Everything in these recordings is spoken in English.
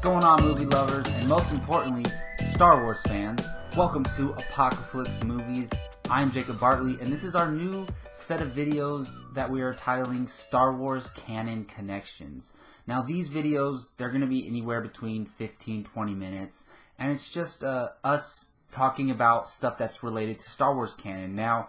going on, movie lovers, and most importantly, Star Wars fans? Welcome to Apocalypse Movies. I'm Jacob Bartley, and this is our new set of videos that we are titling Star Wars Canon Connections. Now, these videos, they're going to be anywhere between 15-20 minutes, and it's just us talking about stuff that's related to Star Wars canon. Now,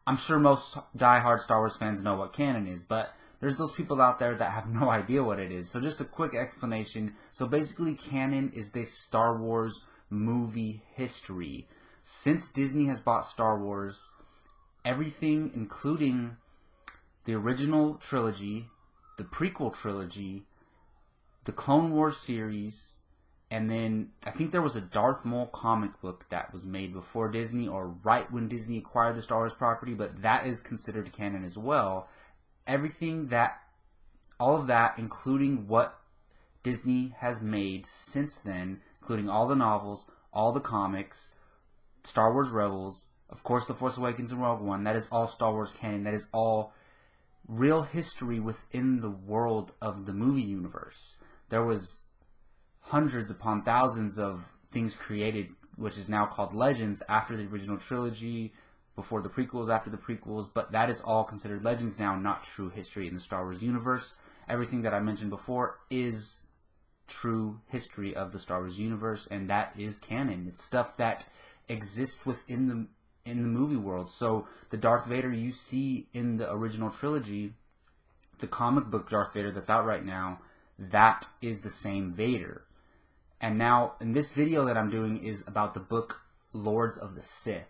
I'm sure most die-hard Star Wars fans know what canon is, but there's those people out there that have no idea what it is. So just a quick explanation. So basically, canon is this Star Wars movie history. Since Disney has bought Star Wars, everything, including the original trilogy, the prequel trilogy, the Clone Wars series, and then I think there was a Darth Maul comic book that was made before Disney or right when Disney acquired the Star Wars property, but that is considered canon as well. Everything that, all of that, including what Disney has made since then, including all the novels, all the comics, Star Wars Rebels, of course The Force Awakens and Rogue One, that is all Star Wars canon. That is all real history within the world of the movie universe. There was hundreds upon thousands of things created, which is now called legends, after the original trilogy, before the prequels, after the prequels, but that is all considered legends now, not true history in the Star Wars universe. Everything that I mentioned before is true history of the Star Wars universe, and that is canon. It's stuff that exists within the movie world. So the Darth Vader you see in the original trilogy, the comic book Darth Vader that's out right now, that is the same Vader. And now, in this video that I'm doing is about the book Lords of the Sith.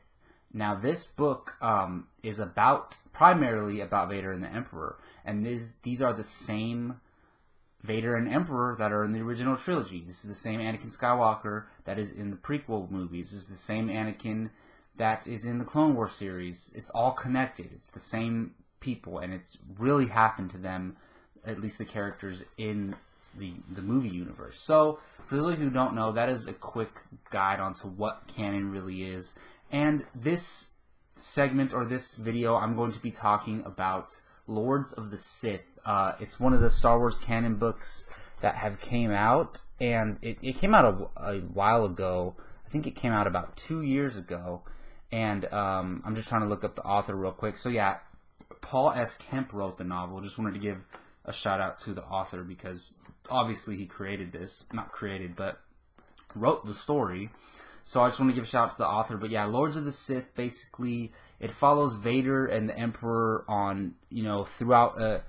Now, this book is primarily about Vader and the Emperor, and these are the same Vader and Emperor that are in the original trilogy. This is the same Anakin Skywalker that is in the prequel movies. This is the same Anakin that is in the Clone Wars series. It's all connected. It's the same people, and it's really happened to them, at least the characters in the movie universe. So, for those of you who don't know, that is a quick guide onto what canon really is. And this segment, or this video, I'm going to be talking about Lords of the Sith. It's one of the Star Wars canon books that have came out, and it came out a while ago. I think it came out about 2 years ago, and I'm just trying to look up the author real quick. So yeah, Paul S. Kemp wrote the novel. Just wanted to give a shout out to the author because obviously he created this. Not created, but wrote the story. So I just want to give a shout out to the author. But yeah, Lords of the Sith, basically, it follows Vader and the Emperor on, throughout a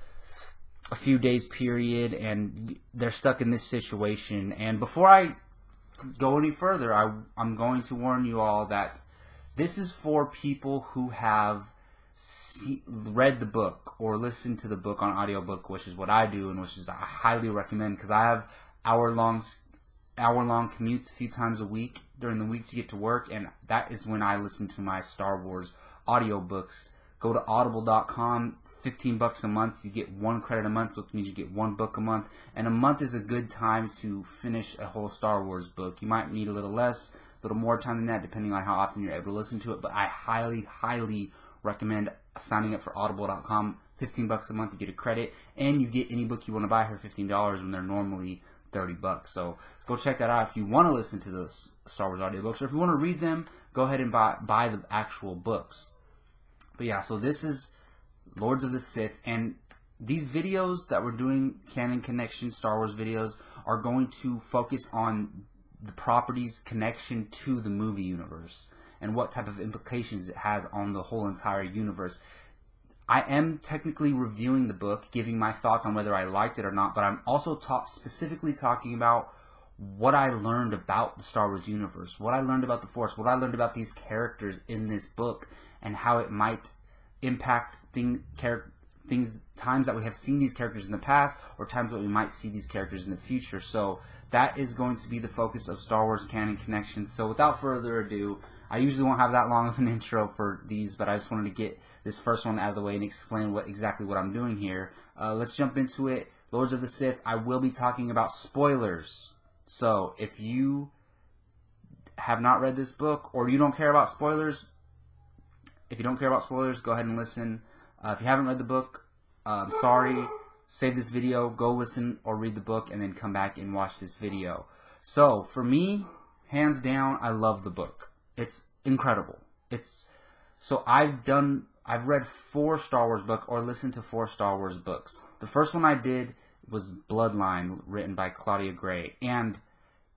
few days period, and they're stuck in this situation. And before I go any further, I'm going to warn you all that this is for people who have read the book or listened to the book on audiobook, which is what I do, and which is I highly recommend, because I have hour-long commutes a few times a week during the week to get to work, and that is when I listen to my Star Wars audiobooks. Go to audible.com, it's $15 a month. You get 1 credit a month, which means you get 1 book a month, and a month is a good time to finish a whole Star Wars book. You might need a little less, a little more time than that, depending on how often you're able to listen to it, but I highly recommend signing up for audible.com. $15 a month, you get a credit, and you get any book you want to buy for $15 when they're normally $30. So go check that out if you want to listen to the Star Wars audiobooks, or if you want to read them, go ahead and buy the actual books. But yeah, so this is Lords of the Sith, and these videos that we're doing, Canon Connection Star Wars videos, are going to focus on the property's connection to the movie universe and what type of implications it has on the whole entire universe. I am technically reviewing the book, giving my thoughts on whether I liked it or not, but I'm also specifically talking about what I learned about the Star Wars universe, what I learned about the Force, what I learned about these characters in this book, and how it might impact times that we have seen these characters in the past, or times that we might see these characters in the future. So that is going to be the focus of Star Wars Canon Connections. So without further ado, I usually won't have that long of an intro for these, but I just wanted to get this first one out of the way and explain exactly what I'm doing here. Let's jump into it. Lords of the Sith, I will be talking about spoilers. So if you have not read this book, or you don't care about spoilers, go ahead and listen. If you haven't read the book, sorry. Save this video, go listen or read the book, and then come back and watch this video. So, for me, hands down, I love the book. It's incredible. So I've read 4 Star Wars books or listened to 4 Star Wars books. The first one I did was Bloodline, written by Claudia Gray, and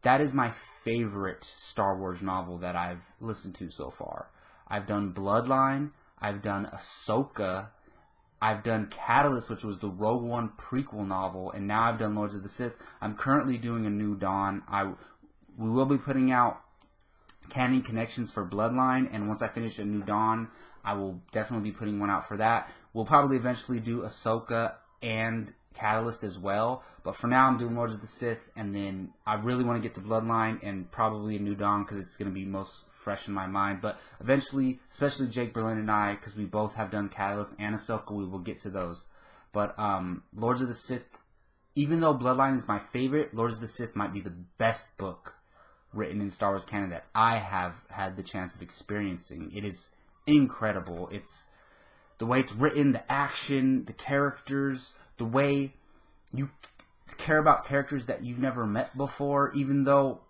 that is my favorite Star Wars novel that I've listened to so far. I've done Bloodline, I've done Ahsoka, I've done Catalyst, which was the Rogue One prequel novel, and now I've done Lords of the Sith. I'm currently doing A New Dawn. We will be putting out Canon connections for Bloodline, and once I finish A New Dawn, I will definitely be putting one out for that. We'll probably eventually do Ahsoka and Catalyst as well, but for now I'm doing Lords of the Sith, and then I really want to get to Bloodline and probably A New Dawn because it's going to be most fresh in my mind. But eventually, especially Jake Berlin and I, because we both have done Catalyst and Ahsoka, we will get to those. But Lords of the Sith, even though Bloodline is my favorite, Lords of the Sith might be the best book written in Star Wars canon that I have had the chance of experiencing. It is incredible. It's the way it's written, the action, the characters, the way you care about characters that you've never met before, even though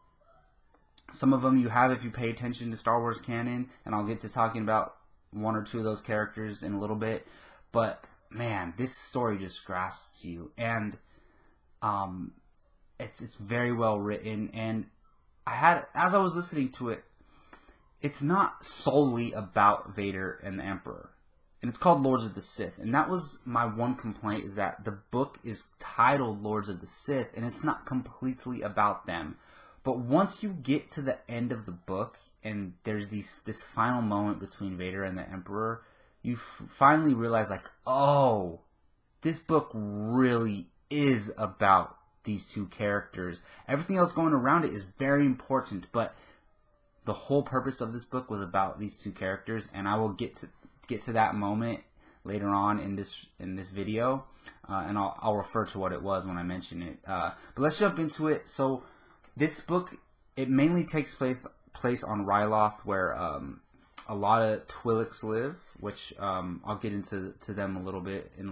some of them you have if you pay attention to Star Wars canon, and I'll get to talking about 1 or 2 of those characters in a little bit. But man, this story just grasps you, and it's very well written. And as I was listening to it, it's not solely about Vader and the Emperor. And it's called Lords of the Sith. And that was my one complaint, is that the book is titled Lords of the Sith, and it's not completely about them. But once you get to the end of the book, and there's this final moment between Vader and the Emperor, you finally realize, like, oh, this book really is about these 2 characters. Everything else going around it is very important, but the whole purpose of this book was about these 2 characters, and I will get to that moment later on in this video, and I'll refer to what it was when I mention it. But let's jump into it. So this book, it mainly takes place on Ryloth, where a lot of Twi'leks live, which I'll get into them in a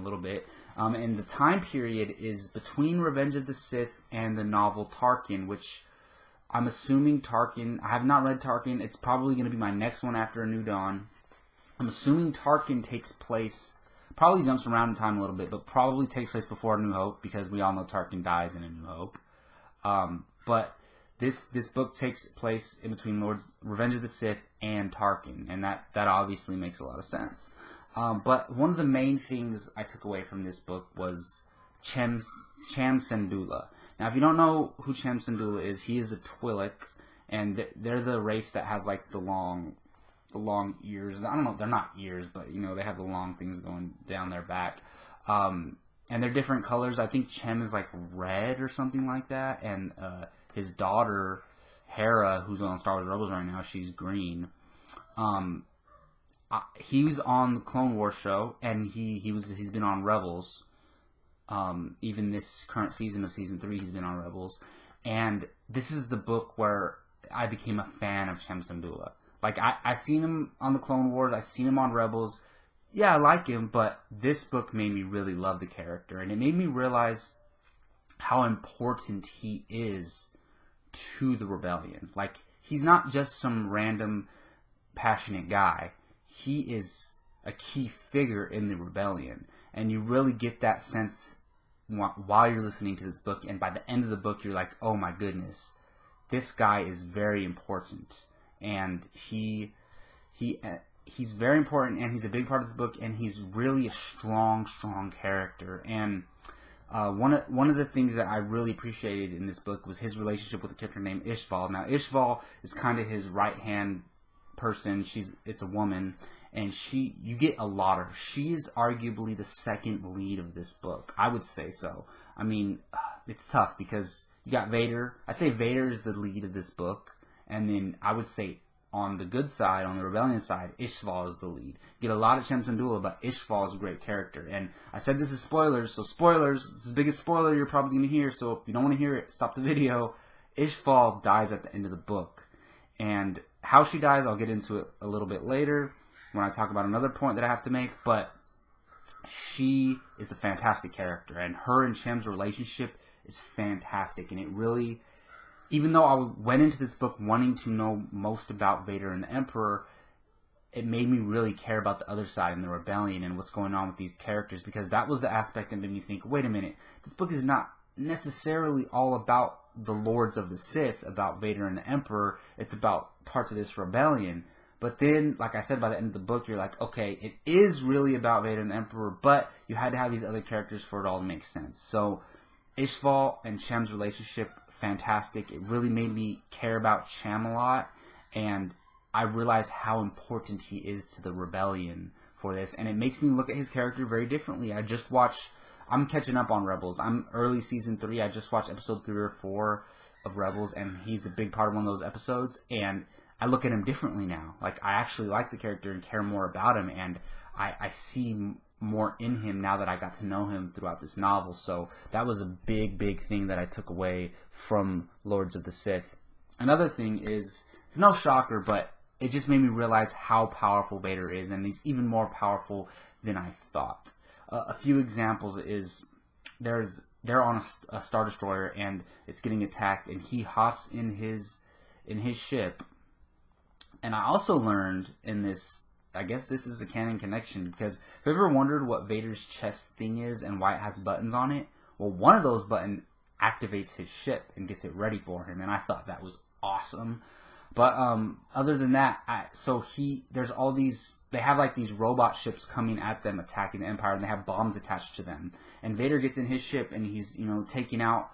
little bit. And the time period is between Revenge of the Sith and the novel Tarkin, which I'm assuming Tarkin, I have not read Tarkin, it's probably going to be my next one after A New Dawn. I'm assuming Tarkin takes place, probably jumps around in time a little bit, but probably takes place before A New Hope, because we all know Tarkin dies in A New Hope. But this book takes place in between Revenge of the Sith and Tarkin, and that obviously makes a lot of sense. But one of the main things I took away from this book was Cham Syndulla. Now, if you don't know who Cham Syndulla is, he is a Twi'lek, and they're the race that has like the long ears. I don't know, they're not ears, but you know, they have the long things going down their back. And they're different colors. I think Chem is like red or something like that, and his daughter Hera, who's on Star Wars Rebels right now, she's green. He was on the Clone Wars show, and he's been on Rebels. Even this current season of Season 3, he's been on Rebels. And this is the book where I became a fan of Cham Syndulla. Like, I seen him on the Clone Wars, I seen him on Rebels. Yeah, I like him, but this book made me really love the character. And it made me realize how important he is to the rebellion. Like, he's not just some random passionate guy. He is a key figure in the rebellion. And you really get that sense while you're listening to this book. And by the end of the book, you're like, oh my goodness, this guy is very important. And he's very important, and he's a big part of this book, and he's really a strong character. And one of the things that I really appreciated in this book was his relationship with a character named Ishval. Now, Ishval is kind of his right-hand person. It's a woman, and you get a lot of her. She is arguably the second lead of this book. I would say so. I mean, it's tough because you got Vader. I say Vader is the lead of this book. And then I would say on the good side, on the rebellion side, Ishval is the lead. You get a lot of Cham Syndulla, but Ishval is a great character. And I said this is spoilers, so spoilers. This is the biggest spoiler you're probably going to hear, so if you don't want to hear it, stop the video. Ishval dies at the end of the book. And how she dies, I'll get into it a little bit later when I talk about another point that I have to make. But she is a fantastic character, and her and Cham's relationship is fantastic. And it really even though I went into this book wanting to know most about Vader and the Emperor, it made me really care about the other side and the rebellion and what's going on with these characters, because that was the aspect that made me think, wait a minute, this book is not necessarily all about the Lords of the Sith, about Vader and the Emperor. It's about parts of this rebellion. But then, like I said, by the end of the book, you're like, okay, it is really about Vader and the Emperor, but you had to have these other characters for it all to make sense. So, Ishval and Chem's relationship, fantastic. It really made me care about Chem a lot, and I realized how important he is to the rebellion for this, and it makes me look at his character very differently. I'm catching up on Rebels. I'm early season 3. I just watched episode 3 or 4 of Rebels, and he's a big part of one of those episodes, and I look at him differently now. Like, I actually like the character and care more about him, and I see more in him now that I got to know him throughout this novel. So that was a big, big thing that I took away from Lords of the Sith. Another thing is, it's no shocker, but it just made me realize how powerful Vader is, and he's even more powerful than I thought. A few examples is, they're on a Star Destroyer, and it's getting attacked, and he hops in his ship. And I also learned in this, I guess this is a canon connection, because have you ever wondered what Vader's chest thing is and why it has buttons on it? Well, one of those buttons activates his ship and gets it ready for him, and I thought that was awesome. But other than that, there's all these, they have like these robot ships coming at them, attacking the Empire, and they have bombs attached to them. And Vader gets in his ship, and he's, taking out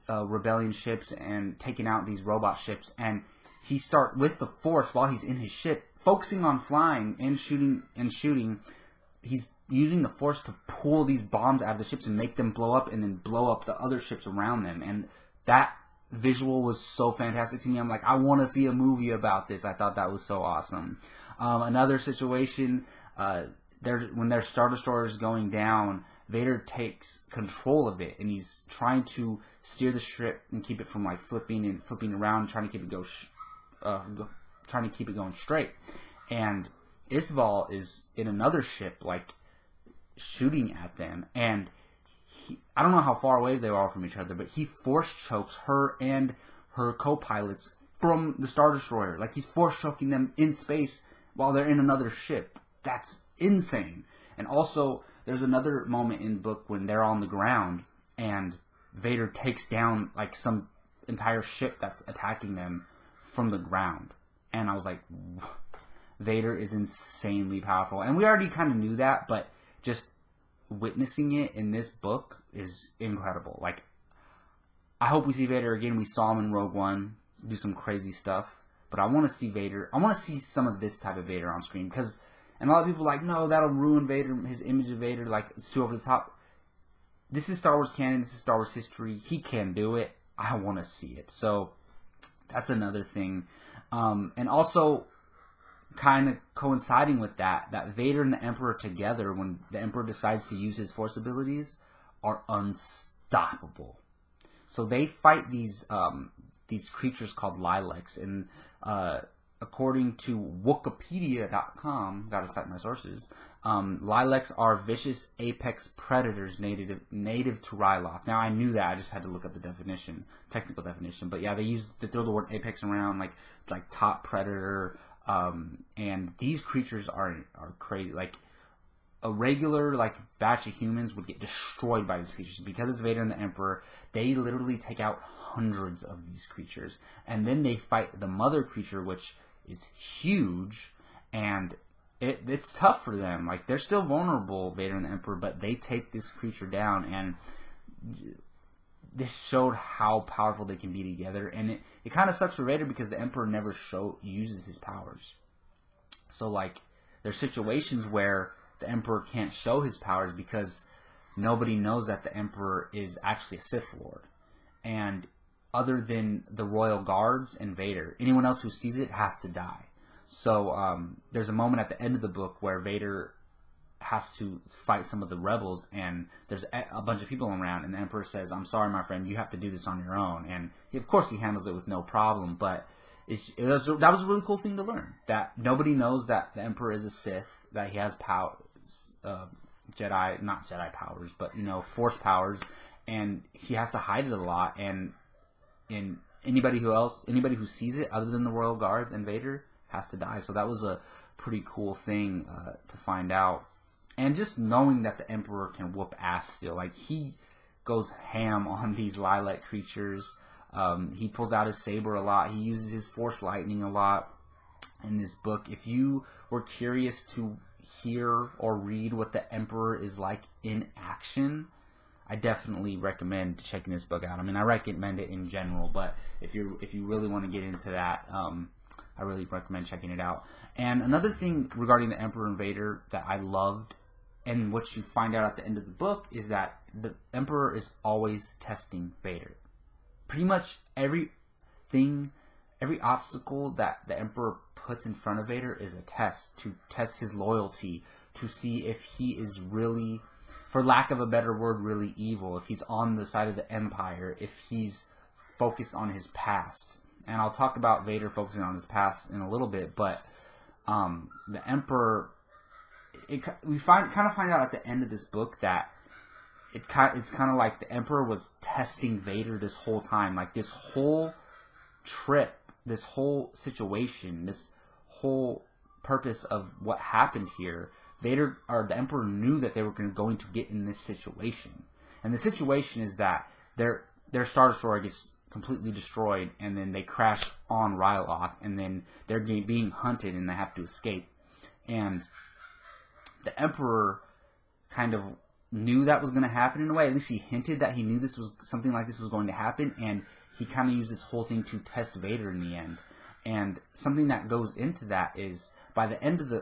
rebellion ships and taking out these robot ships, and he start with the Force while he's in his ship, focusing on flying and shooting. He's using the Force to pull these bombs out of the ships and make them blow up, and then blow up the other ships around them. And that visual was so fantastic to me. I'm like, I want to see a movie about this. I thought that was so awesome. Another situation, when their Star Destroyer is going down, Vader takes control of it, and he's trying to steer the ship and keep it from like flipping around, trying to keep it going straight. And Ishval is in another ship, like shooting at them, and I don't know how far away they are from each other, but he force chokes her and her co-pilots from the Star Destroyer. Like, he's force choking them in space while they're in another ship. That's insane. And also, there's another moment in the book when they're on the ground and Vader takes down like some entire ship that's attacking them from the ground. And I was like, Vader is insanely powerful. And we already kind of knew that, but just witnessing it in this book is incredible. Like, I hope we see Vader again. We saw him in Rogue One do some crazy stuff, but I want to see Vader. I want to see some of this type of Vader on screen, because, and a lot of people are like, no, that'll ruin Vader, his image of Vader, like, it's too over the top. This is Star Wars canon. This is Star Wars history. He can do it. I want to see it. So that's another thing. And also, kind of coinciding with that Vader and the Emperor together, when the Emperor decides to use his Force abilities, are unstoppable. So they fight these creatures called lilacs, and according to Wikipedia.com, gotta cite my sources, lilacs are vicious apex predators native to Ryloth. Now, I knew that, I just had to look up the definition, technical definition, but yeah, they throw the word apex around, like top predator. And these creatures are crazy. Like, a regular batch of humans would get destroyed by these creatures. Because it's Vader and the Emperor, they literally take out hundreds of these creatures, and then they fight the mother creature, which is huge, and it's tough for them. Like, they're still vulnerable, Vader and the Emperor, but they take this creature down, and this showed how powerful they can be together. And it kind of sucks for Vader, because the Emperor never uses his powers. So, like, there's situations where the Emperor can't show his powers because nobody knows that the Emperor is actually a Sith Lord. And other than the Royal Guards and Vader, anyone else who sees it has to die. So there's a moment at the end of the book where Vader has to fight some of the rebels, and there's a bunch of people around, and the Emperor says, "I'm sorry, my friend, you have to do this on your own." And of course he handles it with no problem, but that was a really cool thing to learn, that nobody knows that the Emperor is a Sith, that he has powers, not Jedi powers, but Force powers, and he has to hide it a lot. And anybody who sees it other than the royal guards and Vader has to die. So that was a pretty cool thing to find out. And just knowing that the Emperor can whoop ass still. Like, he goes ham on these lilac creatures. He pulls out his saber a lot. He uses his force lightning a lot in this book. If you were curious to hear or read what the Emperor is like in action, I definitely recommend checking this book out. I mean, I recommend it in general, but if you really want to get into that, I really recommend checking it out. And another thing regarding the Emperor and Vader that I loved, and what you find out at the end of the book, is that the Emperor is always testing Vader. Pretty much every obstacle that the Emperor puts in front of Vader is a test, to test his loyalty, to see if he is really, for lack of a better word, really evil, if he's on the side of the Empire, if he's focused on his past. And I'll talk about Vader focusing on his past in a little bit, but the Emperor, we kind of find out at the end of this book that it's kind of like the Emperor was testing Vader this whole time. Like, this whole trip, this whole situation, this whole purpose of what happened here, Vader, or the Emperor, knew that they were going to get in this situation. And the situation is that their Star Destroyer gets completely destroyed, and then they crash on Ryloth, and then they're being hunted, and they have to escape. And the Emperor kind of knew that was going to happen in a way. At least he hinted that he knew something like this was going to happen, and he kind of used this whole thing to test Vader in the end. And something that goes into that is, by the end of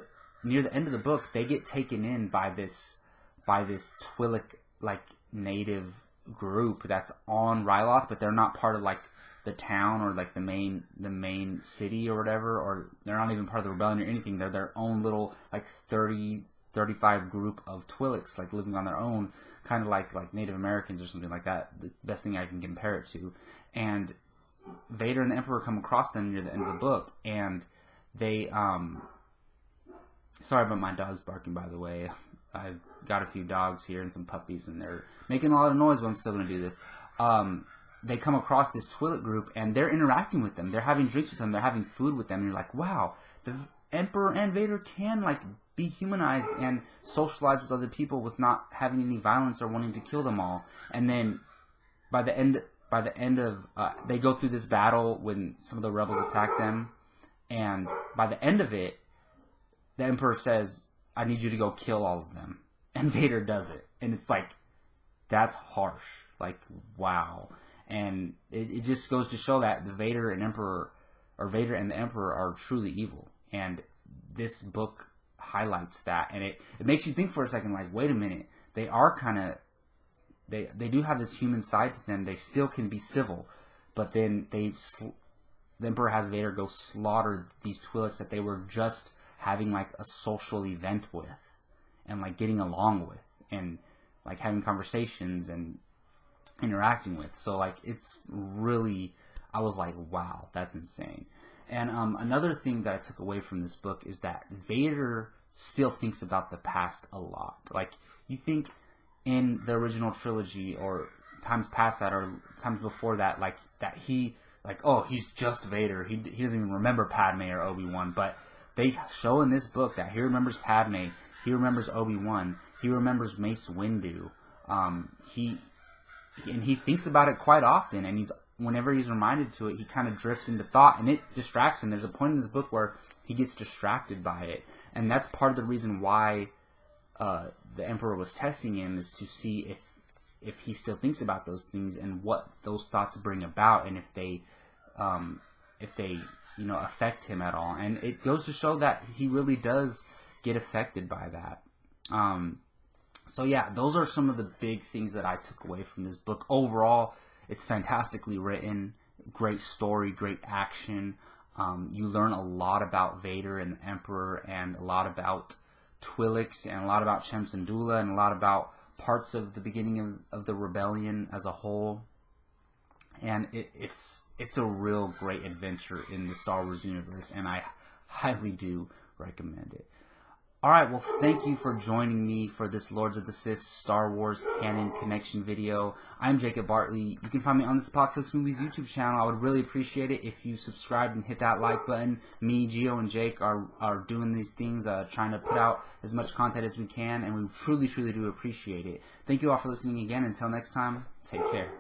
near the end of the book, they get taken in by this Twi'lek like native group that's on Ryloth, but they're not part of like the town or like the main city or whatever, or they're not even part of the rebellion or anything. They're their own little like 35 group of Twi'leks, like living on their own, kind of like Native Americans or something like that. The best thing I can compare it to. And Vader and the Emperor come across them near the end of the book, and they sorry about my dogs barking, by the way. I've got a few dogs here and some puppies, and they're making a lot of noise, but I'm still going to do this. They come across this Twi'lek group, and they're interacting with them. They're having drinks with them. They're having food with them. And you're like, wow, the Emperor and Vader can like be humanized and socialize with other people with not having any violence or wanting to kill them all. And then by the end of they go through this battle when some of the rebels attack them, and by the end of it, the Emperor says, I need you to go kill all of them. And Vader does it. And it's like, that's harsh. Like, wow. And it just goes to show that Vader and the Emperor are truly evil. And this book highlights that. And it makes you think for a second, like, wait a minute. They are kind of, they do have this human side to them. They still can be civil. But then the Emperor has Vader go slaughter these Twi'leks that they were just having like a social event with, and like getting along with, and like having conversations and interacting with. So like, it's really, I was like, wow, that's insane. And another thing that I took away from this book is that Vader still thinks about the past a lot. Like, you think in the original trilogy or times past that or times before that, like that he like, oh, he's just Vader. He doesn't even remember Padme or Obi-Wan, but they show in this book that he remembers Padme, he remembers Obi-Wan, he remembers Mace Windu. He thinks about it quite often, and whenever he's reminded to it, he kind of drifts into thought, and it distracts him. There's a point in this book where he gets distracted by it, and that's part of the reason why the Emperor was testing him, is to see if he still thinks about those things and what those thoughts bring about, and if they affect him at all. And it goes to show that he really does get affected by that. So yeah, those are some of the big things that I took away from this book. Overall, it's fantastically written, great story, great action. You learn a lot about Vader and the Emperor, and a lot about Twi'leks, and a lot about Cham Syndulla, and a lot about parts of the beginning of the rebellion as a whole. And it's a real great adventure in the Star Wars universe, and I highly do recommend it. Alright, well, thank you for joining me for this Lords of the Sith Star Wars Canon Connection video. I'm Jacob Bartley. You can find me on this Apocalypse Movies YouTube channel. I would really appreciate it if you subscribed and hit that like button. Me, Gio, and Jake are doing these things, trying to put out as much content as we can, and we truly do appreciate it. Thank you all for listening again. Until next time, take care.